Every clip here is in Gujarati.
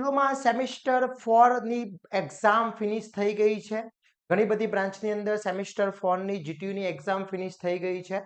ડિપ્લોમા સેમિસ્ટર 4 ની એક્ઝામ ફિનિશ થઈ ગઈ છે. ઘણી બધી બ્રાન્ચની અંદર સેમિસ્ટર 4 ની જીટીયુ ની એક્ઝામ ફિનિશ થઈ ગઈ છે.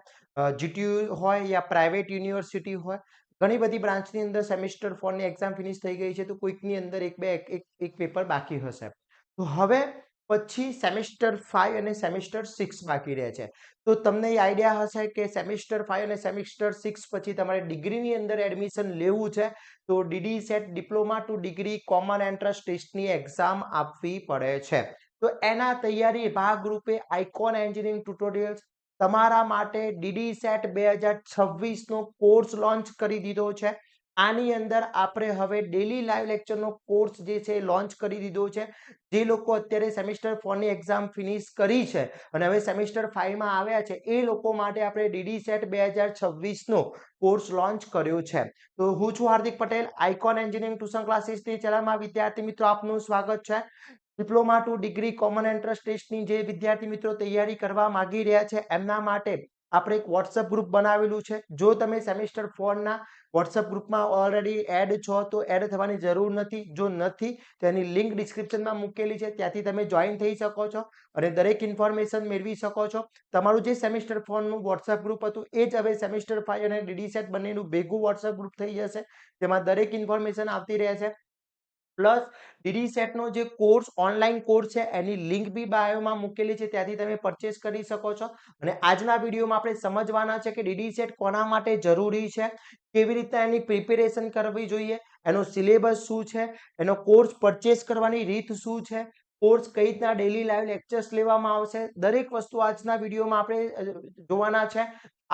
જીટીયુ હોય યા પ્રાઇવેટ યુનિવર્સિટી હોય, ઘણી બધી બ્રાન્ચની અંદર સેમિસ્ટર 4 ની એક્ઝામ ફિનિશ થઈ ગઈ છે. તો કોઈકની અંદર એક પેપર બાકી હશે. તો હવે પછી સેમિસ્ટર 5 અને સેમિસ્ટર 6 બાકી રહે છે. તો તમને એ આઈડિયા હશે કે સેમિસ્ટર 5 અને સેમિસ્ટર 6 પછી તમારે ડિગ્રીની અંદર એડમિશન લેવું છે તો DD set diploma two degree common entrance ટેસ્ટની એક્ઝામ આપવી પડે છે. તો એના તૈયારી ભાગરૂપે આઇકોન એન્જિનિયરિંગ ટ્યુટોરિયલ્સ તમારા માટે ડીડી સેટ 2026 નો કોર્સ લોન્ચ કરી દીધો છે. આની અંદર આપણે હવે ડેલી લાઈવ લેક્ચરનો કોર્સ જે છે લોન્ચ કરી દીધો છે. જે લોકો અત્યારે સેમિસ્ટર 4 ની એક્ઝામ ફિનિશ કરી છે અને હવે સેમિસ્ટર 5 માં આવ્યા છે એ લોકો માટે આપણે ડીડી સેટ 2026 નો કોર્સ લોન્ચ કર્યો છે. તો હું છું Hardik Patel, icon engineering tuition ક્લાસીસની ચેનલમાં વિદ્યાર્થી મિત્રો આપનું સ્વાગત છે. Diploma two degree common entrance ટેસ્ટની જે વિદ્યાર્થી મિત્રો તૈયારી કરવા માંગી રહ્યા છે એમના માટે આપણે એક વોટ્સએપ ગ્રુપ બનાવેલું છે. જો તમે સેમિસ્ટર 4 ના વોટ્સએપ ગ્રુપમાં ઓલરેડી એડ છો તો એડ થવાની જરૂર નથી. જો નથી તો એની લિંક ડિસ્ક્રિપ્શનમાં મૂકેલી છે, ત્યાંથી તમે જોઈન થઈ શકો છો અને દરેક ઇન્ફોર્મેશન મેળવી શકો છો. તમારું જે સેમિસ્ટર 4 નું વોટ્સએપ ગ્રુપ હતું એ જ હવે સેમિસ્ટર 5 અને ડીડી સેટ બંનેનું ભેગું વોટ્સએપ ગ્રુપ થઈ જશે. તેમાં દરેક ઇન્ફોર્મેશન આવતી રહે છે. પ્લસ ડીડી સેટ નો જે કોર્સ ઓનલાઈન કોર્સ છે એની લિંક બી બાયોમાં મૂકેલી છે, ત્યાંથી તમે પરચેસ કરી શકો છો. અને આજના વિડીયોમાં આપણે સમજવાના છે કે ડીડી સેટ કોના માટે જરૂરી છે, કેવી રીતે એની પ્રિપેરેશન કરવી જોઈએ, એનો સિલેબસ શું છે, એનો કોર્સ પરચેસ કરવાની રીત શું છે, કોર્સ કઈ રીતના ડેલી લાઈવ લેક્ચર્સ લેવામાં આવશે, દરેક વસ્તુ આજના વિડીયોમાં આપણે જોવાના છે.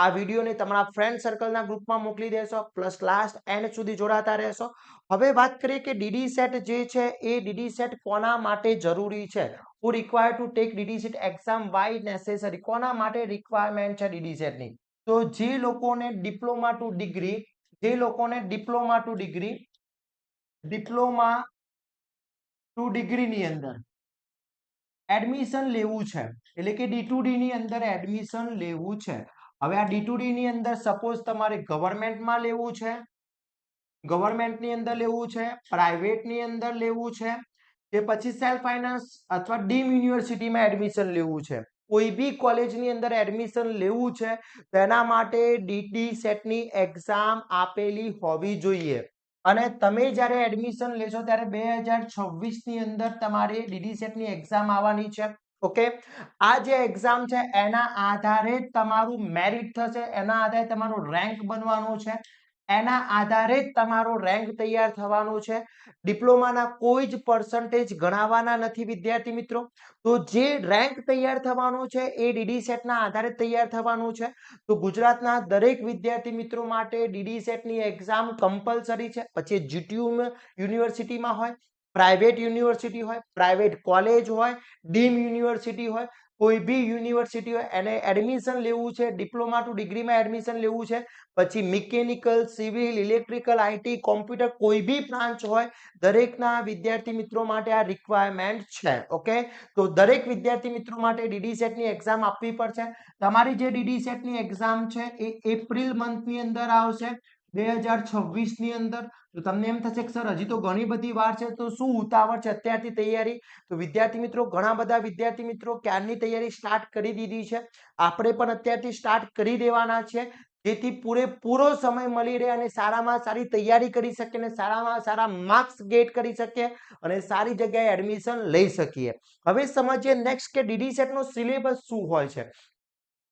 આ વિડીયોને તમારા ફ્રેન્ડ સર્કલના ગ્રુપમાં મોકલી દેશો, પ્લસ લાસ્ટ એન્ડ સુધી જોડાતા રહેશો. હવે વાત કરીએ કે ડીડી સેટ જે છે એ ડીડી સેટ કોના માટે જરૂરી છે. who required to take DD set exam, why necessary, કોના માટે રિક્વાયરમેન્ટ છે ડીડી સેટ ની. તો જે લોકોને ડિપ્લોમા ટુ ડિગ્રી ની અંદર એડમિશન લેવું છે, એટલે કે D2D ની અંદર એડમિશન લેવું છે. હવે આ D2D ની અંદર સપોઝ તમારે ગવર્મેન્ટમાં લેવું છે, ગવર્મેન્ટની અંદર લેવું છે, પ્રાઇવેટની અંદર લેવું છે, કે પછી સેલ્ફ ફાઇનાન્સ અથવા ડીમ યુનિવર્સિટીમાં એડમિશન લેવું છે, કોઈ બી કોલેજની અંદર એડમિશન લેવું છે, તેના માટે ડીડી સેટની એક્ઝામ આપેલી હોવી જોઈએ. અને તમે જ્યારે એડમિશન લેશો ત્યારે 2026 ની અંદર તમારે ડીડી સેટની એક્ઝામ આવવાની છે. ઓકે, આ જે એક્ઝામ છે એના આધારે તમારું મેરિટ થશે, એના આધારે તમારો રેન્ક બનવાનો છે, એના આધારે જ તમારો રેન્ક તૈયાર થવાનો છે. ડિપ્લોમાના કોઈ જ પર્સન્ટેજ ગણાવવાના નથી વિદ્યાર્થી મિત્રો. તો જે રેન્ક તૈયાર થવાનો છે એ ડીડી સેટના આધારે તૈયાર થવાનું છે. તો ગુજરાતના દરેક વિદ્યાર્થી મિત્રો માટે ડીડી સેટની એક્ઝામ કમ્પલસરી છે. પછી જીટીયુ યુનિવર્સિટીમાં હોય, પ્રાઇવેટ યુનિવર્સિટી હોય, પ્રાઇવેટ કોલેજ હોય, ડીમ યુનિવર્સિટી હોય, કોઈ બી યુનિવર્સિટી હોય, એને એડમિશન લેવું છે, ડિપ્લોમા ટુ ડિગ્રીમાં એડમિશન લેવું છે, પછી mechanical, civil, electrical, IT, computer કોઈ બી બ્રાન્ચ હોય, દરેકના વિદ્યાર્થી મિત્રો માટે આ રિક્વાયરમેન્ટ છે. ઓકે, તો દરેક વિદ્યાર્થી મિત્રો માટે ડીડી સેટની એક્ઝામ આપવી પડશે. તમારી જે ડીડી સેટની એક્ઝામ છે એ એપ્રિલ મંથની અંદર આવશે 2026 ની અંદર. તો તમને એમ થશે કે સર હજી તો ઘણી બધી વાર છે, તો શું ઉતાવળ છે અત્યારથી તૈયારી? તો વિદ્યાર્થી મિત્રો, ઘણા બધા વિદ્યાર્થી મિત્રો ક્યારની તૈયારી સ્ટાર્ટ કરી દીધી છે. આપણે પણ અત્યારથી સ્ટાર્ટ કરી દેવાના છે, જેથી પૂરેપૂરો સમય મળી રહે અને સારામાં સારી તૈયારી કરી શકીએ અને સારામાં સારા માર્ક્સ ગેટ કરી શકીએ અને સારી જગ્યાએ એડમિશન લઈ શકીએ. હવે સમજીએ નેક્સ્ટ કે ડીડી સેટ નો સિલેબસ શું હોય છે.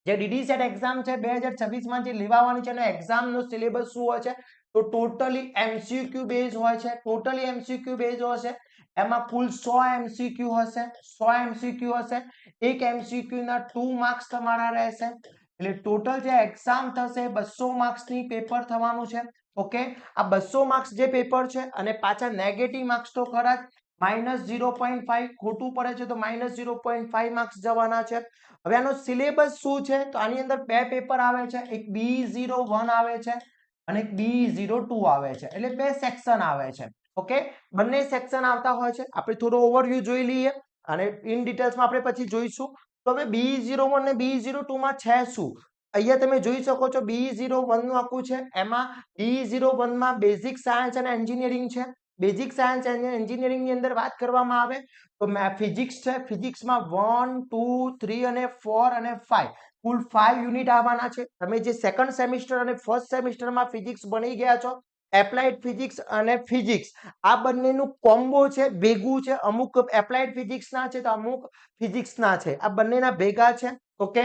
જે ડીડી સેટ એક્ઝામ છે 2026 માં જે લેવાની છે એનો એક્ઝામનો સિલેબસ શું હોય છે, તો ટોટલી એમસીક્યુ બેઝ હોય છે. ટોટલી એમસીક્યુ બેઝ હોય છે. એમાં કુલ 100 એમસીક્યુ હશે. 100 એમસીક્યુ હશે. એક એમસીક્યુ ના 2 માર્ક્સ તમારા રહેશે. એટલે ટોટલ જે એક્ઝામ થશે 200 માર્ક્સની પેપર થવાનું છે. ઓકે, આ 200 માર્ક્સ જે પેપર છે અને પાછા નેગેટિવ માર્ક્સ તો ખરા જ, -0.5 ખોટું પડે છે તો -0.5 માર્ક્સ જવાના છે. હવે આનો સિલેબસ શું છે, તો આની અંદર બે પેપર આવે છે, એક B01 આવે છે અને એક B02 આવે છે, એટલે બે સેક્શન આવે છે. ઓકે, બંને સેક્શન આવતા હોય છે. આપણે થોડો ઓવરવ્યુ જોઈ લઈએ અને ઇન ડિટેલ્સમાં આપણે પછી જોઈશું. તો હવે B01 ને B02 માં છે શું? અહીંયા તમે જોઈ શકો છો B01 નું આખું છે. એમાં B01 માં બેઝિક સાયન્સ અને એન્જિનિયરિંગ છે, બેઝિક સાયન્સ એન્જિનિયરિંગ ની અંદર વાત કરવામાં આવે તો ફિઝિક્સ છે, ફિઝિક્સમાં 1 2 3 અને 4 અને 5 કુલ 5 યુનિટ આવવાના છે. તમે જે સેકન્ડ સેમિસ્ટર અને ફર્સ્ટ સેમિસ્ટરમાં ફિઝિક્સ બની ગયા છો, એપ્લાઇડ ફિઝિક્સ અને ફિઝિક્સ આ બંનેનું કોમ્બો છે, ભેગું છે. અમુક એપ્લાઇડ ફિઝિક્સના છે તો અમુક ફિઝિક્સના છે, આ બંનેના ભેગા છે. ઓકે,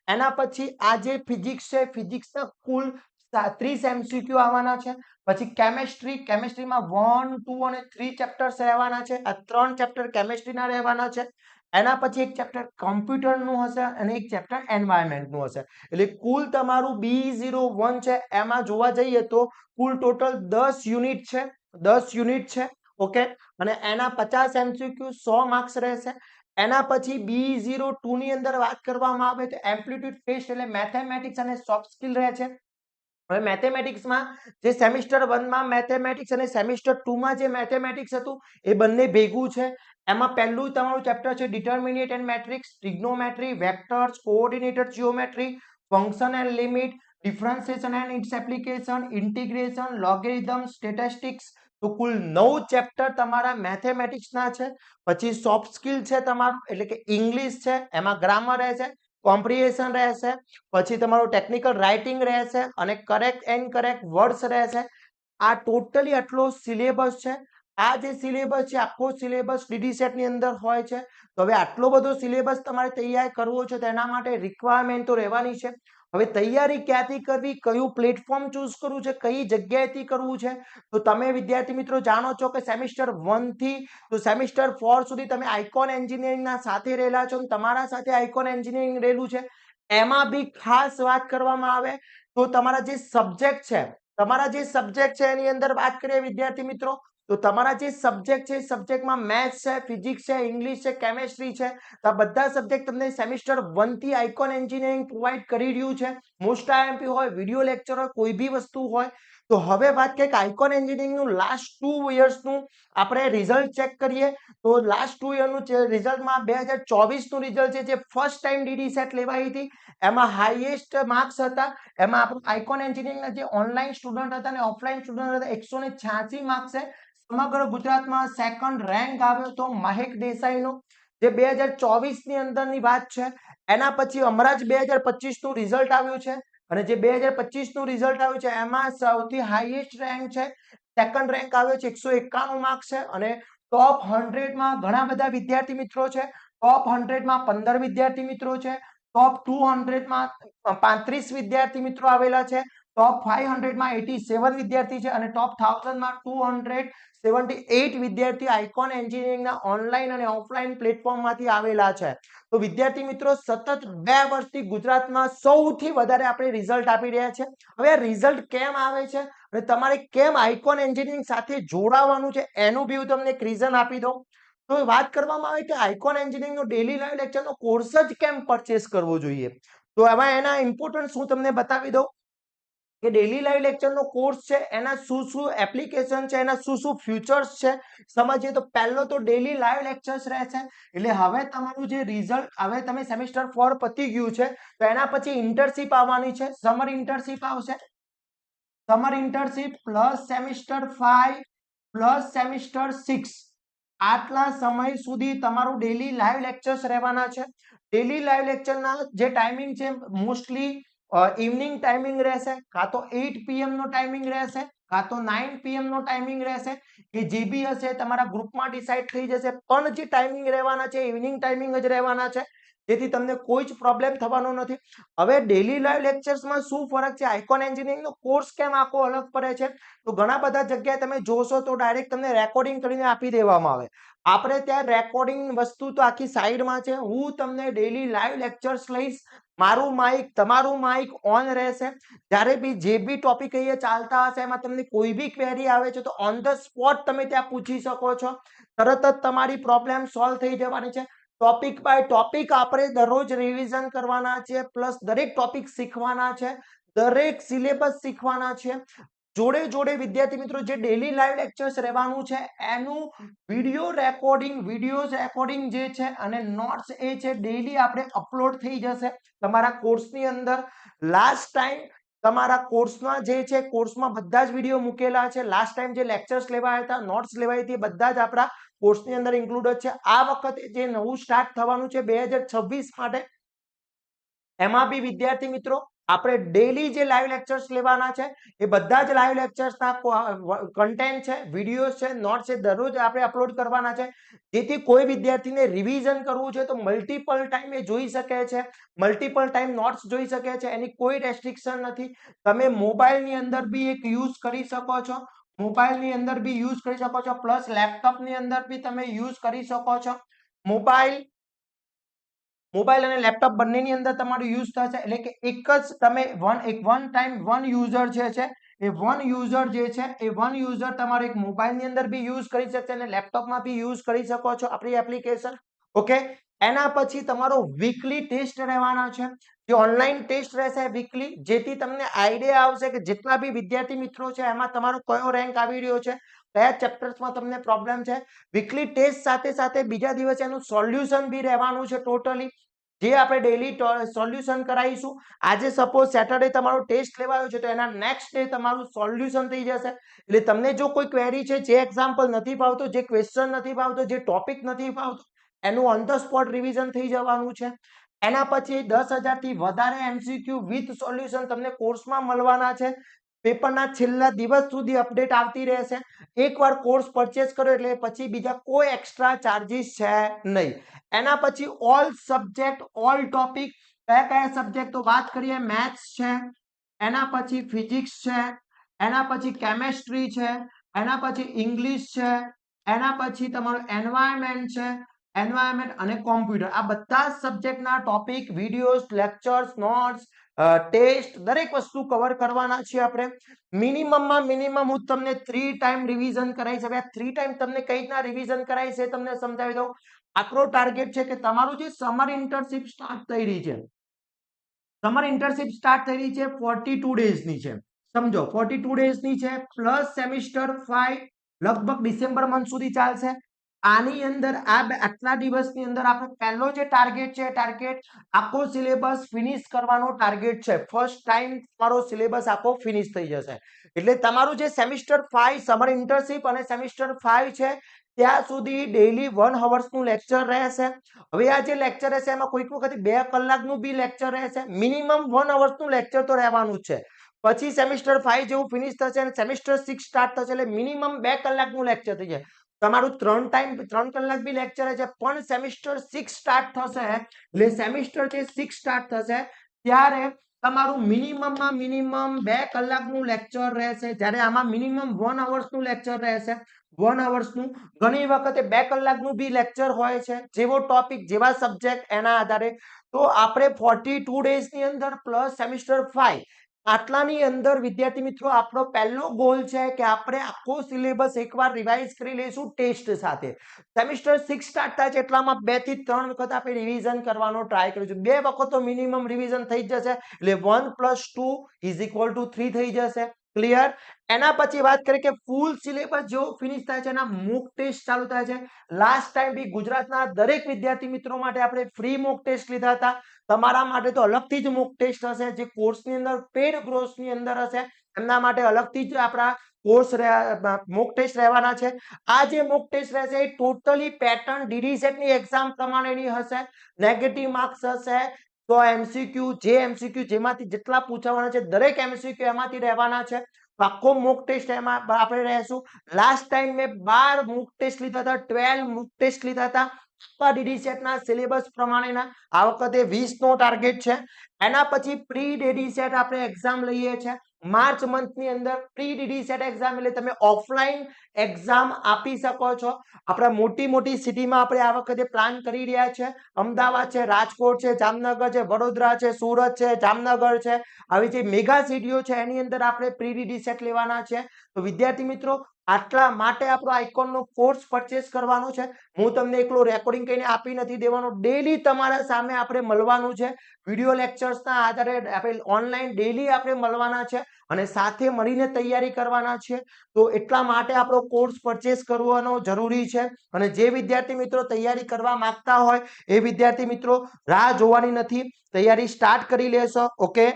એના પછી આ જે ફિઝિક્સ છે, ફિઝિક્સના કુલ 30 MCQ આવવાના છે. પછી કેમેસ્ટ્રીમાં 1 2 અને 3 ચેપ્ટર્સ રહેવાના છે. આ 3 ચેપ્ટર કેમેસ્ટ્રીના રહેવાના છે. એના પછી એક ચેપ્ટર કમ્પ્યુટરનું હશે અને એક ચેપ્ટર એન્વાયરમેન્ટનું હશે. એટલે કુલ તમારું B01 છે, એમાં જોવા જઈએ તો કુલ ટોટલ 10 યુનિટ છે, 10 યુનિટ છે. ઓકે, અને એના 50 MCQ 100 માર્ક્સ રહેશે. એના પછી B02 ની અંદર વાત કરવામાં આવે તો એપ્ટિટ્યુડ ટેસ્ટ એટલે મેથેમેટિક્સ અને સોફ્ટ સ્કિલ રહે છે. હવે મેથેમેટિક્સમાં જે સેમિસ્ટર 1 માં મેથેમેટિક્સ અને સેમિસ્ટર 2 માં જે મેથેમેટિક્સ હતું એ બંને ભેગું છે. એમાં પહેલું તમારું ચેપ્ટર છે determinant and matrix, trigonometry, vectors, coordinated geometry, function and limit, differentiation and its application, integration, logarithm, statistics. તો કુલ 9 ચેપ્ટર તમારા મેથેમેટિક્સના છે. પછી સોફ્ટ સ્કિલ છે તમારું એટલે કે ઇંગ્લિશ છે, એમાં ગ્રામર રહેશે, કોમ્પ્રિહેન્શન રહેશે, પછી તમારું ટેકનિકલ રાઇટિંગ રહેશે અને કરેક્ટ એન્ડ કરેક્ટ વર્ડ્સ રહેશે. આ ટોટલી આટલો સિલેબસ છે. આ જે સિલેબસ છે આખો સિલેબસ ડીડી સેટ ની અંદર હોય છે. તો હવે આટલો બધો સિલેબસ તમારે તૈયાર કરવો છે, તેના માટે રિક્વાયરમેન્ટ તો રહેવાની છે. હવે તૈયારી ક્યાંથી કરવી, કયું પ્લેટફોર્મ ચૂઝ કરવું છે, કઈ જગ્યાએથી કરવું છે, તો તમે વિદ્યાર્થી મિત્રો જાણો છો કે સેમિસ્ટર 1 થી તો સેમિસ્ટર 4 સુધી તમે આઇકોન એન્જિનિયરિંગના સાથે રહેલા છો, તમારા સાથે આઇકોન એન્જિનિયરિંગ રહેલું છે. એમાં બી ખાસ વાત કરવામાં આવે તો તમારા જે સબ્જેક્ટ છે, એની અંદર વાત કરીએ વિદ્યાર્થી મિત્રો તો તમારા જે સબ્જેક્ટ છે, સબ્જેક્ટમાં મેથ્સ છે, ફિઝિક્સ છે, ઇંગ્લિશ છે, કેમેસ્ટ્રી છે, તો આ બધા સબ્જેક્ટ તમને સેમિસ્ટર 1 થી આઇકોન એન્જિનિયરિંગ પ્રોવાઈડ કરી રહ્યું છે. મોસ્ટ આઈએમપી હોય, વિડિયો લેક્ચર હોય, કોઈ બી વસ્તુ હોય. તો હવે વાત કરીએ કે આઇકોન એન્જિનિયરિંગનું લાસ્ટ 2 યર્સનું આપણે રિઝલ્ટ ચેક કરીએ તો લાસ્ટ 2 યરનું રિઝલ્ટમાં 2024 નું રિઝલ્ટ છે, જે ફર્સ્ટ ટાઈમ ડીડી સેટ લેવાઈ હતી, એમાં હાઈએસ્ટ માર્ક્સ હતા. એમાં આપણું આઇકોન એન્જિનિયરિંગના જે ઓનલાઈન સ્ટુડન્ટ હતા અને ઓફલાઈન સ્ટુડન્ટ હતા 186 માર્ક્સ છે. સમગ્ર ગુજરાતમાં સેકન્ડ રેન્ક આવ્યો હતો મહેક દેસાઈનો, જે 2024 ની અંદરની વાત છે. એના પછી હમણાં જ 2025 નું રિઝલ્ટ આવ્યું છે અને જે 2025 નું રિઝલ્ટ આવ્યું છે એમાં સૌથી હાઈએસ્ટ રેન્ક છે, સેકન્ડ રેન્ક આવ્યો છે, 191 માર્ક્સ છે. અને ટોપ 100 માં ઘણા બધા વિદ્યાર્થી મિત્રો છે. ટોપ 100 માં 15 વિદ્યાર્થી મિત્રો છે. ટોપ 200 માં 35 વિદ્યાર્થી મિત્રો આવેલા છે. ટોપ 500 માં 87 વિદ્યાર્થી છે અને ટોપ 1000 માં 278 વિદ્યાર્થી આઇકોન એન્જિનિયરિંગના ઓનલાઈન અને ઓફલાઈન પ્લેટફોર્મમાંથી આવેલા છે. તો વિદ્યાર્થી મિત્રો સતત 2 વર્ષથી ગુજરાતમાં સૌથી વધારે આપણે રિઝલ્ટ આપી રહ્યા છે. હવે આ રિઝલ્ટ કેમ આવે છે અને તમારે કેમ આઇકોન એન્જિનિયરિંગ સાથે જોડાવાનું છે એનું બી હું તમને એક રીઝન આપી દઉં. તો વાત કરવામાં આવે કે આઇકોન એન્જિનિયરિંગનો ડેલી લાઈવ લેક્ચરનો કોર્સ જ કેમ પરચેસ કરવો જોઈએ, તો એમાં એના ઇમ્પોર્ટન્સ હું તમને બતાવી દઉં કે ડેલી લાઈવ લેક્ચરનો કોર્સ છે, એના શું શું એપ્લિકેશન છે, એના શું શું ફ્યુચર્સ છે સમજીએ. તો પહેલો તો ડેલી લાઈવ લેક્ચર્સ રહેશે. એટલે હવે તમારું જે રિઝલ્ટ, હવે તમે સેમિસ્ટર 4 પતી ગયું છે તો એના પછી ઇન્ટર્નશિપ આવવાની છે, સમર ઇન્ટર્નશિપ આવશે. Summer internship plus semester 5 plus semester 6 આટલા સમય સુધી તમારું ડેલી લાઈવ લેક્ચર્સ રહેવાના છે. ડેલી લાઈવ લેક્ચરના જે ટાઈમિંગ છે મોસ્ટલી ઇવનિંગ ટાઈમિંગ રહેશે, કાં તો 8 PM નો ટાઈમિંગ રહેશે, કાં તો 9 PM નો ટાઈમિંગ રહેશે, કે જે બી હશે તમારા ગ્રુપમાં ડિસાઈડ થઈ જશે. પણ જે ટાઈમિંગ રહેવાના છે ઇવનિંગ ટાઈમિંગ જ રહેવાના છે, જેથી તમને કોઈ જ પ્રોબ્લેમ થવાનો નથી. હવે ડેલી લાઈવ લેક્ચર્સમાં શું ફરક છે, આઇકોન એન્જિનિયરિંગનો કોર્સ કેમ આખો અલગ પડે છે, તો ઘણા બધા જગ્યાએ તમે જોશો તો ડાયરેક્ટ તમને રેકોર્ડિંગ કરીને આપી દેવામાં આવે. આપણે ત્યાં રેકોર્ડિંગ વસ્તુ તો આખી સાઈડમાં છે. હું તમને ડેલી લાઈવ લેક્ચર્સ લઈશ, મારું માઇક, તમારું માઇક ઓન રહેશે. જ્યારે બી જે બી ટોપિક અહીંયા ચાલતા હશે એમાં તમને કોઈ બી ક્વેરી આવે છે તો ઓન ધ સ્પોટ તમે ત્યાં પૂછી શકો છો. તરત જ તમારી પ્રોબ્લેમ સોલ્વ થઈ જવાની છે. ટોપિક બાય ટોપિક આપણે દરરોજ રિવિઝન કરવાના છે, પ્લસ દરેક ટોપિક શીખવાના છે, દરેક સિલેબસ શીખવાના છે. જોડે જોડે વિદ્યાર્થી મિત્રો જે ડેલી લાઈવ લેક્ચર્સ રહેવાનું છે એનું વિડિયો રેકોર્ડિંગ જે છે અને નોટ્સ એ છે ડેલી આપણે અપલોડ થઈ જશે તમારા કોર્સની અંદર. લાસ્ટ ટાઈમ તમારા કોર્સમાં જે છે કોર્સમાં બધા જ વિડીયો મૂકેલા છે લાસ્ટ ટાઈમ જે લેક્ચર્સ લેવાયા હતા નોટ્સ લેવાઈ હતી બધા જ આપણા કોર્સની અંદર ઇન્ક્લુડેડ છે આ વખતે જે નવું સ્ટાર્ટ થવાનું છે 2026 માટે એમાં બી વિદ્યાર્થી મિત્રો આપણે ડેલી જે લાઈવ લેક્ચર્સ લેવાના છે એ બધા જ લાઈવ લેક્ચર્સના કન્ટેન્ટ છે વિડીયોઝ છે નોટ્સ છે દરરોજ આપણે અપલોડ કરવાના છે જેથી કોઈ વિદ્યાર્થીને રિવિઝન કરવું છે તો મલ્ટિપલ ટાઈમ એ જોઈ શકે છે મલ્ટિપલ ટાઈમ નોટ્સ જોઈ શકે છે એની કોઈ રેસ્ટ્રિક્શન નથી તમે મોબાઈલની અંદર બી એક યુઝ કરી શકો છો મોબાઈલની અંદર બી યુઝ કરી શકો છો પ્લસ લેપટોપની અંદર બી તમે યુઝ કરી શકો છો મોબાઈલ અને લેપટોપ બંનેની અંદર તમારું યુઝ થશે એટલે કે એક જ તમે વન ટાઈમ વન યુઝર છે એ વન યુઝર જે છે એ વન યુઝર તમારે એક મોબાઈલની અંદર બી યુઝ કરી શકશે અને લેપટોપમાં બી યુઝ કરી શકો છો આપણી એપ્લિકેશન ઓકે એના પછી તમારો વીકલી ટેસ્ટ રહેવાના છે જે ઓનલાઈન ટેસ્ટ રહેશે વીકલી જેથી તમને આઈડિયા આવશે કે જેટલા બી વિદ્યાર્થી મિત્રો છે એમાં તમારો કયો રેન્ક આવી રહ્યો છે કયા ચેપ્ટર્સમાં તમને પ્રોબ્લેમ છે વીકલી ટેસ્ટ સાથે સાથે બીજા દિવસે એનું સોલ્યુશન બી રહેવાનું છે ટોટલી જે આપણે ડેલી સોલ્યુશન કરાવીશું આજે સપોઝ સેટરડે તમારો ટેસ્ટ લેવાયો છે તો એના નેક્સ્ટ ડે તમારું સોલ્યુશન થઈ જશે એટલે તમને જો કોઈ ક્વેરી છે જે એક્ઝામ્પલ નથી ભાવતો જે ક્વેશ્ચન નથી ભાવતો જે ટોપિક નથી ભાવતો એનું ઓન ધ સ્પોટ રિવિઝન થઈ જવાનું છે એના પછી 10,000 થી વધારે એમસીક્યુ વિથ સોલ્યુશન તમને કોર્સમાં મળવાના છે પેપરના છેલ્લા દિવસ સુધી અપડેટ આવતી રહેશે એકવાર કોર્સ પરચેસ કરો એટલે પછી બીજા કોઈ એક્સ્ટ્રા ચાર્જીસ છે નહીં એના પછી ઓલ સબ્જેક્ટ ઓલ ટોપિક કયા કયા સબ્જેક્ટ તો વાત કરીએ મેથ્સ છે એના પછી ફિઝિક્સ છે એના પછી કેમેસ્ટ્રી છે એના પછી ઇંગ્લિશ છે એના પછી તમારું એન્વાયરમેન્ટ છે એન્વાયરમેન્ટ અને કોમ્પ્યુટર આ બધા સબ્જેક્ટના topic videos lectures notes test દરેક વસ્તુ કવર કરવાના છે આપણે મિનિમમમાં મિનિમમ હું તમને 3 ટાઈમ રિવિઝન કરાવીશ હવે 3 ટાઈમ તમને કઈ રીતના રિવિઝન કરાવીશ એ તમને સમજાવી દઉં આપણો ટાર્ગેટ છે કે તમારું જે સમર ઇન્ટર્નશિપ સ્ટાર્ટ થઈ રહી છે સમર ઇન્ટર્નશિપ સ્ટાર્ટ થઈ રહી છે 42 ડેઝની છે સમજો 42 ડેઝની છે પ્લસ સેમિસ્ટર 5 લગભગ ડિસેમ્બર મંથ સુધી ચાલશે આની અંદર આટલા દિવસની અંદર આપણે પહેલો જે ટાર્ગેટ છે ટાર્ગેટ આખો સિલેબસ ફિનિશ કરવાનો ટાર્ગેટ છે ફર્સ્ટ ટાઈમ તમારો સિલેબસ આખો ફિનિશ થઈ જશે એટલે તમારું જે સેમિસ્ટર 5 સમર ઇન્ટર્નશિપ અને સેમિસ્ટર 5 છે ત્યાં સુધી ડેઈલી 1 અવર્સનું લેક્ચર રહેશે હવે આ જે લેક્ચર રહેશે એમાં કોઈક વખત 2 કલાકનું બી લેક્ચર રહેશે મિનિમમ 1 અવર્સનું લેક્ચર તો રહેવાનું જ છે પછી સેમિસ્ટર 5 જેવું ફિનિશ થશે અને સેમિસ્ટર 6 સ્ટાર્ટ થશે એટલે મિનિમમ 2 કલાકનું લેક્ચર થઈ જાય તમારું 3 કલાક બી લેક્ચર છે પણ સેમિસ્ટર 6 સ્ટાર્ટ થશે એટલે સેમિસ્ટર જે 6 સ્ટાર્ટ થશે ત્યારે તમારું મિનિમમમાં મિનિમમ 2 કલાકનું લેક્ચર રહેશે જ્યારે આમાં મિનિમમ 1 અવર્સનું લેક્ચર રહેશે 1 અવર્સનું ઘણી વખતે 2 કલાકનું બી લેક્ચર હોય છે જેવો ટોપિક જેવા સબ્જેક્ટ એના આધારે તો આપણે 42 ડેઝની અંદર પ્લસ સેમિસ્ટર 5 આટલાની અંદર વિદ્યાર્થી મિત્રો આપણો પહેલો ગોલ છે કે આપણે આખો સિલેબસ એકવાર રિવાઇઝ કરી લઈશું ટેસ્ટ સાથે સેમિસ્ટર 6 સ્ટાર્ટ થાય છે એટલામાં 2 થી 3 વખત આપણે રિવિઝન કરવાનો ટ્રાય કરીશું 2 વખત તો મિનિમમ રિવિઝન થઈ જશે એટલે 1 + 2 = 3 થઈ જશે ક્લિયર એના પછી વાત કરીએ કે ફૂલ સિલેબસ જો ફિનિશ થાય છે એના મોક ટેસ્ટ ચાલુ થાય છે લાસ્ટ ટાઈમ બી ગુજરાતના દરેક વિદ્યાર્થી મિત્રો માટે આપણે ફ્રી મોક ટેસ્ટ લીધા હતા તમારા માટે તો અલગથી જ મોક ટેસ્ટ હશે જે કોર્સની અંદર પેડ કોર્સની અંદર હશે એમના માટે અલગથી જ આપણા કોર્સ મોક ટેસ્ટ રહેવાના છે આ જે મોક ટેસ્ટ રહેશે એ ટોટલી પેટર્ન ડીડી સેટની એક્ઝામ પ્રમાણેની હશે નેગેટિવ માર્ક્સ હશે તો એમસીક્યુ જે એમસીક્યુ જેમાંથી જેટલા પૂછાવાના છે દરેક એમસીક્યુ એમાંથી રહેવાના છે આખો મોક ટેસ્ટ એમાં આપણે રહેશું લાસ્ટ ટાઈમ મેં 12 મોક ટેસ્ટ લીધા હતા 12 મોક ટેસ્ટ લીધા હતા ડીડી સેટના સિલેબસ પ્રમાણેના આ વખતે 20 નો ટાર્ગેટ છે એના પછી પ્રી ડીડી સેટ આપણે એક્ઝામ લઈએ છીએ માર્ચ મંથની અંદર પ્રી ડીડી સેટ એક્ઝામ એટલે તમે ઓફલાઈન એક્ઝામ આપી શકો છો આપણા મોટી સિટીમાં આપણે આ વખતે પ્લાન કરી રહ્યા છે અમદાવાદ છે રાજકોટ છે જામનગર છે વડોદરા છે સુરત છે જામનગર છે આવી જે મેગા સિટીઓ છે એની અંદર આપણે પ્રી ડીડી સેટ લેવાના છે તો વિદ્યાર્થી મિત્રો આટલા માટે આપણો આઇકોનનો કોર્સ પરચેસ કરવાનો છે હું તમને એકલો રેકોર્ડિંગ કરીને આપી નથી દેવાનો ડેલી તમારા સામે આપણે મળવાનું છે વિડિયો લેક્ચર્સના આધારે આપણે ઓનલાઈન ડેલી આપણે મળવાના છે અને સાથે મળીને તૈયારી કરવાના છે તો એટલા માટે આપણો કોર્સ પરચેસ કરવાનો જરૂરી છે અને જે વિદ્યાર્થી મિત્રો તૈયારી કરવા માંગતા હોય એ વિદ્યાર્થી મિત્રો રાહ જોવાની નથી તૈયારી સ્ટાર્ટ કરી લેશો ઓકે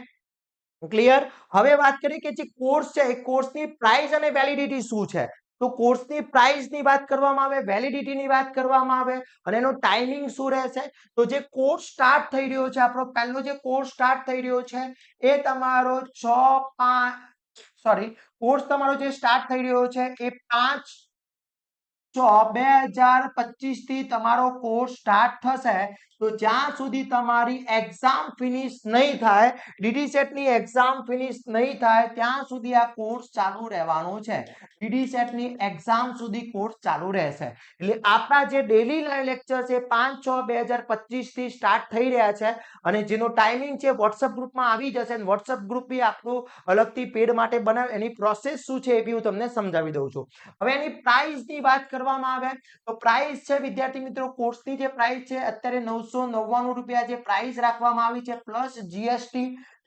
ક્લિયર? હવે વાત કરીએ કે જે કોર્સ છે એ કોર્સની પ્રાઇસ અને વેલિડિટી શું છે. તો કોર્સની પ્રાઇસની વાત કરવામાં આવે, વેલિડિટીની વાત કરવામાં આવે અને એનો ટાઈમિંગ શું રહેશે. તો જે કોર્સ સ્ટાર્ટ થઈ રહ્યો છે, આપણો પહેલો જે કોર્સ સ્ટાર્ટ થઈ રહ્યો છે એ તમારો 6 કોર્સ તમારો જે સ્ટાર્ટ થઈ રહ્યો છે એ 5/6/2025 થી તમારો કોર્સ સ્ટાર્ટ થશે. તો જ્યાં સુધી તમારી એક્ઝામ ફિનિશ નહીં થાય, ડીડી સેટ ની એક્ઝામ ફિનિશ નહીં થાય ત્યાં સુધી આ કોર્સ ચાલુ રહેવાનો છે. ડીડી સેટ ની એક્ઝામ સુધી કોર્સ ચાલુ રહેશે. એટલે આપણા જે ડેલી લાઈવ લેક્ચર છે 5/6/2025 થી સ્ટાર્ટ થઈ રહ્યા છે અને જેનો ટાઈમિંગ છે વોટ્સએપ ગ્રુપમાં આવી જશે. વોટ્સએપ ગ્રુપ બી આપણું અલગથી પેડ માટે બનાવે, એની પ્રોસેસ શું છે એ બી હું તમને સમજાવી દઉં છું. હવે એની પ્રાઇસની વાત કરવામાં આવે તો પ્રાઇસ છે વિદ્યાર્થી મિત્રો, કોર્સની જે પ્રાઇસ છે અત્યારે 999 રૂપિયા જે પ્રાઇસ રાખવામાં આવી છે, પ્લસ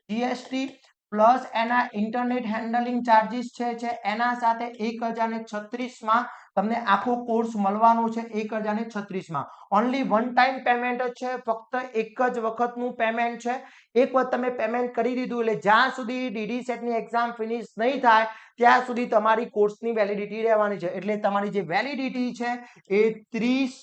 જીએસટી પ્લસ એના ઇન્ટરનેટ હેન્ડલિંગ ચાર્જીસ છે એના સાથે 1036 માં તમને આખો કોર્સ મળવાનો છે. 1036 માં ઓનલી વન ટાઈમ પેમેન્ટ જ છે, ફક્ત એક જ વખતનું પેમેન્ટ છે. એક વખત તમે પેમેન્ટ કરી દીધું એટલે જ્યાં સુધી ડીડી સેટની એક્ઝામ ફિનિશ નહીં થાય ત્યાં સુધી તમારી કોર્સની વેલિડિટી રહેવાની છે. એટલે તમારી જે વેલિડિટી છે એ 30,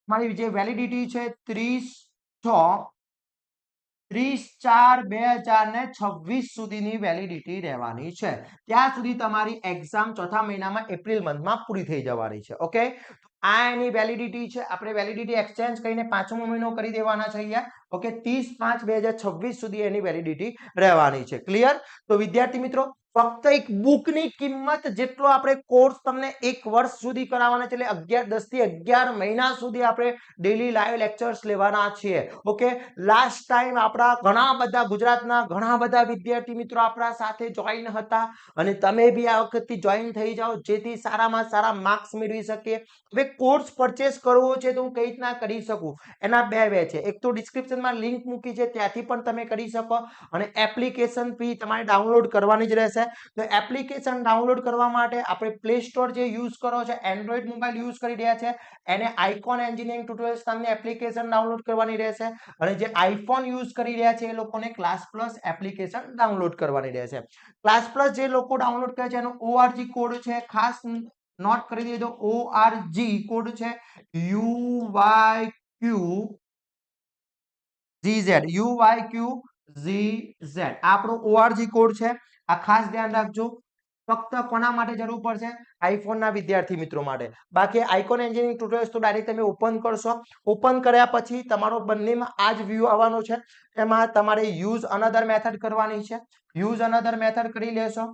તમારી જે વેલિડિટી છે 30/4/2026 સુધીની વેલિડિટી રહેવાની છે. ત્યાં સુધી તમારી એક્ઝામ ચોથા મહિનામાં એપ્રિલ મંથમાં પૂરી થઈ જવાની છે. ઓકે, આ એની વેલિડિટી છે. આપણે વેલિડિટી એક્સચેન્જ કરીને 5મો મહિનો કરી દેવાના છે અહીંયા. ઓકે, 30/5/2026 સુધી એની વેલિડિટી રહેવાની છે. ક્લિયર? તો વિદ્યાર્થી મિત્રો, ફક્ત એક બુકની કિંમત જેટલો આપણે કોર્સ તમને એક વર્ષ સુધી કરાવવાના છે, એટલે 10 થી 11 મહિના સુધી આપણે ડેલી લાઈવ લેક્ચર્સ લેવાના છીએ. ઓકે, લાસ્ટ ટાઈમ આપણા ઘણા બધા ગુજરાતના ઘણા બધા વિદ્યાર્થી મિત્રો આપણા સાથે જોઈન હતા અને તમે બી આ વખતથી જોઈન થઈ જાઓ જેથી સારામાં સારા માર્ક્સ મેળવી શકીએ. હવે કોર્સ પરચેસ કરવો છે તો હું કઈ રીતના કરી શકું, એના બે વે છે. એક તો ડિસ્ક્રિપ્શનમાં લિંક મૂકી છે, ત્યાંથી પણ તમે કરી શકો અને એપ્લિકેશન ફી તમારે ડાઉનલોડ કરવાની જ રહેશે. તો એપ્લિકેશન ડાઉનલોડ કરવા માટે આપણે પ્લે સ્ટોર જે યુઝ કરો છો, એન્ડ્રોઈડ મોબાઈલ યુઝ કરી રહ્યા છે એને આઇકોન એન્જિનિયરિંગ ટ્યુટોરિયલ્સ નામની એપ્લિકેશન ડાઉનલોડ કરવાની રહેશે અને જે આઈફોન યુઝ કરી રહ્યા છે એ લોકોને ક્લાસ પ્લસ એપ્લિકેશન ડાઉનલોડ કરવાની રહેશે. ક્લાસ પ્લસ જે લોકો ડાઉનલોડ કરે છે એનો ORG કોડ છે, ખાસ નોટ કરી દેજો. ORG કોડ છે UYQZZ આપણો ORG કોડ છે. આ ખાસ ધ્યાન રાખજો. ફક્ત કોના માટે જરૂર પડશે? આઈફોન ના વિદ્યાર્થી મિત્રો માટે. બાકી આઇકોન એન્જિનિયરિંગ ટ્યુટોરિયલ્સ તો ડાયરેક્ટ તમે ઓપન કરશો. ઓપન કર્યા પછી તમારો બંનેમાં આ જ વ્યૂ આવવાનો છે. એમાં તમારે યુઝ અનધર મેથડ કરવાની છે. યુઝ અનધર મેથડ કરી લેશો.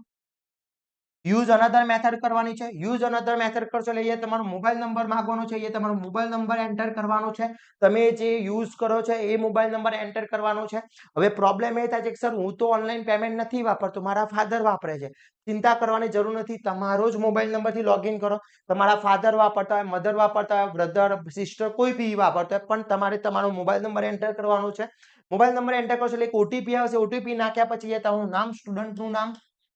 યુઝ અનધર મેથડ કરવાની છે. યુઝ અનધર મેથડ કરશો એટલે અહીંયા તમારો મોબાઈલ નંબર માંગવાનો છે. અહીંયા તમારો મોબાઈલ નંબર એન્ટર કરવાનો છે. તમે જે યુઝ કરો છો એ મોબાઈલ નંબર એન્ટર કરવાનો છે. હવે પ્રોબ્લેમ એ થાય છે કે સર હું તો ઓનલાઈન પેમેન્ટ નથી વાપરતો, મારા ફાધર વાપરે છે. ચિંતા કરવાની જરૂર નથી, તમારો જ મોબાઈલ નંબરથી લોગિન કરો. તમારા ફાધર વાપરતા હોય, મધર વાપરતા હોય, બ્રધર સિસ્ટર કોઈ બી વાપરતા હોય, પણ તમારે તમારો મોબાઈલ નંબર એન્ટર કરવાનો છે. મોબાઈલ નંબર એન્ટર કરશો એટલે એક ઓટીપી આવશે. ઓટીપી નાખ્યા પછી અહીંયા તમારું નામ, સ્ટુડન્ટનું નામ,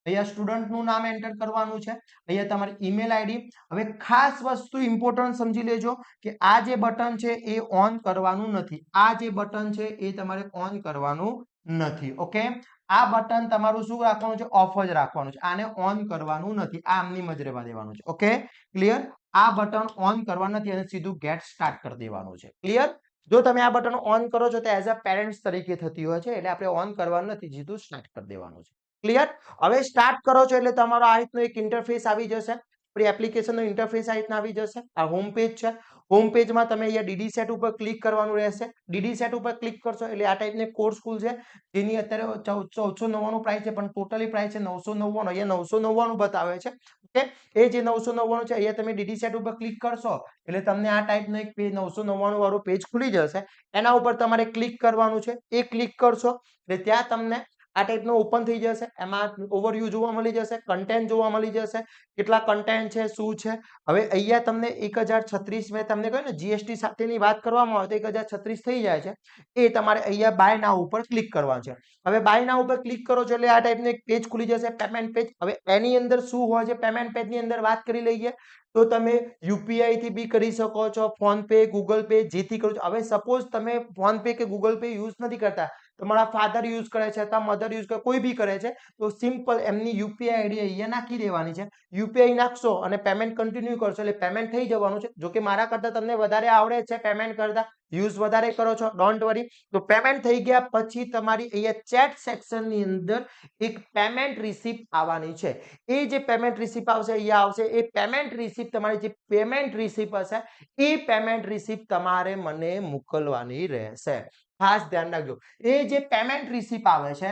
અહીંયા સ્ટુડન્ટનું નામ એન્ટર કરવાનું છે. અહીંયા તમારી ઈમેલ આઈડી. હવે ખાસ વસ્તુ ઇમ્પોર્ટન્ટ સમજી લેજો કે આ જે બટન છે એ ઓન કરવાનું નથી. આ જે બટન છે એ તમારે ઓન કરવાનું નથી. ઓકે, આ બટન તમારું શું રાખવાનું છે? ઓફ જ રાખવાનું છે. આને ઓન કરવાનું નથી, આ આમની જ રહેવા દેવાનું છે. Okay, clear? આ બટન ઓન કરવાનું નથી અને સીધું ગેટ સ્ટાર્ટ કરી દેવાનું છે. ક્લિયર? જો તમે આ બટન ઓન કરો છો તો એઝ અ પેરેન્ટ્સ તરીકે થતી હોય છે, એટલે આપણે ઓન કરવાનું નથી, સીધું સ્ટાર્ટ કરી દેવાનું છે. ક્લિયર? હવે સ્ટાર્ટ કરો છો એટલે તમારો આ રીતનો એક ઇન્ટરફેસ આવી જશે. આપણી એપ્લિકેશનનો ઇન્ટરફેસ આ રીતના આવી જશે. આ હોમ પેજ છે. હોમ પેજમાં તમે અહીંયા ડીડી સેટ ઉપર ક્લિક કરવાનું રહેશે. ડીડી સેટ ઉપર ક્લિક કરશો એટલે આ ટાઈપની કોર્સ ખુલશે જેની અત્યારે 1499 પ્રાઇસ છે, પણ ટોટલી પ્રાઇસ છે 999. અહીંયા 999 બતાવે છે. ઓકે, એ જે 999 છે અહીંયા તમે ડીડી સેટ ઉપર ક્લિક કરશો એટલે તમને આ ટાઈપનો એક પેજ 999 વાળો પેજ ખુલી જશે. એના ઉપર તમારે ક્લિક કરવાનું છે. એ ક્લિક કરશો એટલે ત્યાં તમને આ ટાઈપનો ઓપન થઈ જશે. એમાં ઓવરવ્યૂ જોવા મળી જશે, કન્ટેન્ટ જોવા મળી જશે, કેટલા કન્ટેન્ટ છે, શું છે. હવે અહીંયા તમને 1036 મેં તમને કહ્યું ને જીએસટી સાથેની વાત કરવામાં આવે તો 1036 થઈ જાય છે. એ તમારે અહીંયા બાય નાઉ ઉપર ક્લિક કરવાનું છે. હવે બાય નાઉ ઉપર ક્લિક કરો છો એટલે આ ટાઈપનું એક પેજ ખુલી જશે, પેમેન્ટ પેજ. હવે એની અંદર શું હોય છે? પેમેન્ટ પેજની અંદર વાત કરી લઈએ તો તમે યુપીઆઈ થી બી કરી શકો છો, ફોન પે, ગૂગલ પે, જેથી કરો છો. હવે સપોઝ તમે ફોન પે કે ગૂગલ પે યુઝ નથી કરતા, તમારા ફાધર યુઝ કરે છે અથવા મધર યુઝ કરે, કોઈ બી કરે છે, તો સિમ્પલ એમની યુપીઆઈ આઈડી અહીંયા નાખી દેવાની છે. યુપીઆઈ નાખશો અને પેમેન્ટ કન્ટિન્યુ કરશો એટલે પેમેન્ટ થઈ જવાનું છે. જો કે મારા કરતા તમને વધારે આવડે છે પેમેન્ટ કરતા, યુઝ વધારે કરો છો, ડોન્ટ વરી. તો પેમેન્ટ થઈ ગયા પછી તમારી અહીંયા ચેટ સેક્શનની અંદર એક પેમેન્ટ રિસિપ્ટ આવવાની છે. એ જે પેમેન્ટ રિસિપ્ટ આવશે અહીંયા આવશે. એ પેમેન્ટ રિસિપ્ટ તમારી જે પેમેન્ટ રિસિપ્ટ હશે એ પેમેન્ટ રિસિપ્ટ તમારે મને મોકલવાની રહેશે. ખાસ ધ્યાન રાખજો. એ જે પેમેન્ટ રિસિપ્ટ આવે છે,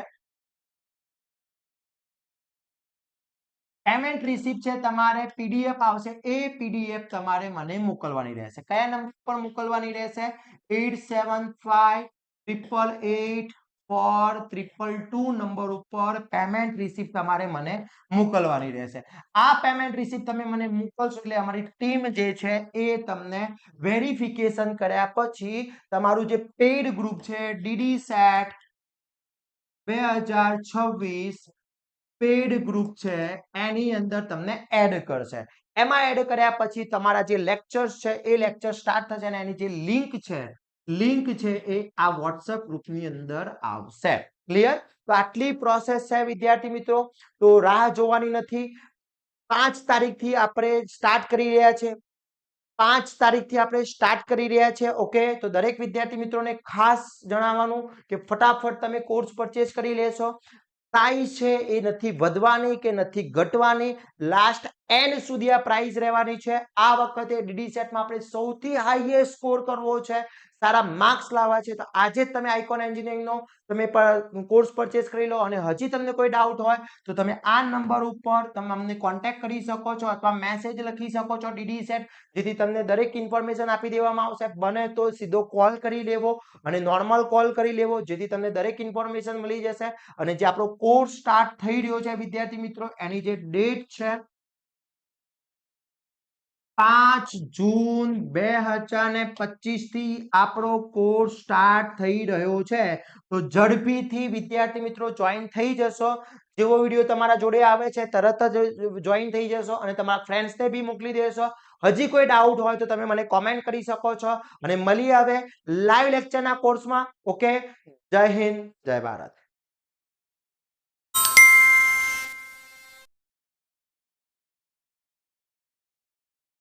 પેમેન્ટ રિસિપ્ટ છે તમારે પીડીએફ આવશે, એ પીડીએફ તમારે મને મોકલવાની રહેશે. કયા નંબર પર મોકલવાની રહેશે? 8758884422 નંબર ઉપર પેમેન્ટ રિસિપ્ટ તમારે મને મોકલવાની રહેશે. આ પેમેન્ટ રિસિપ્ટ તમે મને મોકલશો એટલે અમારી ટીમ જે છે એ તમને વેરિફિકેશન કર્યા પછી તમારું જે પેઇડ ગ્રુપ છે ડીડી સેટ 2026 પેડ ગ્રુપ છે એની અંદર તમને એડ કરશે. એમાં એડ કર્યા પછી તમારા જે લેક્ચર્સ છે એ લેક્ચર સ્ટાર્ટ થશે અને એની જે લિંક છે એ આ વોટ્સએપ ગ્રુપની અંદર આવશે. ક્લિયર? તો આટલી પ્રોસેસ છે વિદ્યાર્થી મિત્રો. તો રાહ જોવાની નથી. 5 તારીખથી આપણે સ્ટાર્ટ કરી રહ્યા છે. 5 તારીખથી આપણે સ્ટાર્ટ કરી રહ્યા છે. ઓકે, તો દરેક વિદ્યાર્થી મિત્રોને ખાસ જણાવવાનું કે ફટાફટ તમે કોર્સ પરચેસ કરી લેશો. પ્રાઇસ છે એ નથી વધવાની કે નથી ઘટવાની, લાસ્ટ એન્ડ સુધી આ પ્રાઇસ રહેવાની છે. આ વખતે ડીડી સેટમાં આપણે સૌથી હાઈએસ્ટ સ્કોર કરવો છે, સારા માર્ક્સ લાવવા છે. તો આજે જ તમે આઇકોન એન્જિનિયરિંગનો તમે કોર્સ પરચેસ કરી લો. અને હજી તમને કોઈ ડાઉટ હોય તો તમે આ નંબર ઉપર તમે અમને કોન્ટેક્ટ કરી શકો છો અથવા મેસેજ લખી શકો છો ડીડી સેટ, જેથી તમને દરેક ઇન્ફોર્મેશન આપી દેવામાં આવશે. બને તો સીધો કોલ કરી લેવો અને નોર્મલ કોલ કરી લેવો, જેથી તમને દરેક ઇન્ફોર્મેશન મળી જશે. અને જે આપણો કોર્સ સ્ટાર્ટ થઈ રહ્યો છે વિદ્યાર્થી મિત્રો, એની જે ડેટ છે 5 જૂન 2025 થી આપણો કોર્સ સ્ટાર્ટ થઈ રહ્યો છે. તો ઝડપીથી વિદ્યાર્થી મિત્રો જોઈન થઈ જશો. જેવો વિડીયો તમારા જોડે આવે છે તરત જ જોઈન થઈ જશો અને તમારા ફ્રેન્ડ્સને બી મોકલી દેશો. હજી કોઈ ડાઉટ હોય તો તમે મને કોમેન્ટ કરી શકો છો. અને મળી આવે લાઈવ લેક્ચરના કોર્સમાં. ઓકે, જય હિન્દ, જય ભારત.